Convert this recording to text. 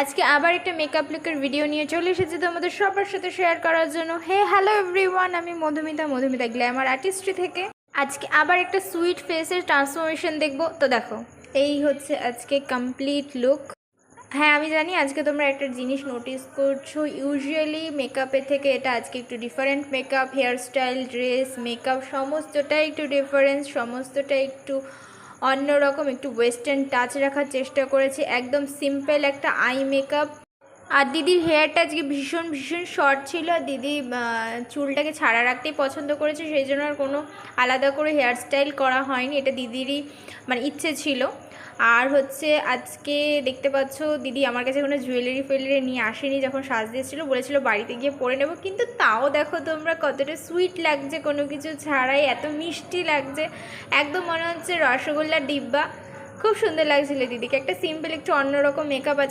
আজকে আবার একটা মেকআপ লুকের ভিডিও নিয়ে চলে এসেছি তোমাদের সবার সাথে শেয়ার করার জন্য। হ্যালো এভরিওয়ান, আমি মধুমিতা গ্ল্যামার আর্টিস্ট্রি থেকে। আজকে আবার একটা সুইট ফেসের ট্রান্সফরমেশন দেখবো। তো দেখো, এই হচ্ছে আজকে কমপ্লিট লুক। হ্যাঁ, আমি জানি আজকে তোমরা একটা জিনিস নোটিস করছো, ইউজুয়ালি মেকআপের থেকে এটা আজকে একটু different makeup, hairstyle, dress, makeup সমস্তটাই একটু ডিফারেন্স, সমস্তটা একটু অন্যরকম, একটু ওয়েস্টার্ন টাচ রাখার চেষ্টা করেছি। একদম সিম্পল একটা আই মেকআপ। আর দিদির হেয়ারটা আজকে ভীষণ শর্ট ছিল, আর দিদি চুলটাকে ছাড়া রাখতেই পছন্দ করেছে, সেই জন্য আর কোনো আলাদা করে হেয়ারস্টাইল করা হয়নি, এটা দিদিরই মানে ইচ্ছে ছিল। আর হচ্ছে আজকে দেখতে পাচ্ছ দিদি আমার কাছে কোনো জুয়েলারি নিয়ে আসেনি, যখন সাজতে এসেছিলো বলেছিল বাড়িতে গিয়ে পরে নেব, কিন্তু তাও দেখো তোমরা কতটা সুইট লাগছে, কোনো কিছু ছাড়াই এত মিষ্টি লাগছে, একদম মনে হচ্ছে রসগোল্লার ডিব্বা। খুব সুন্দর লাগছিল দিদিকে। একটা সিম্পল একটু অন্যরকম মেকআপ আছে।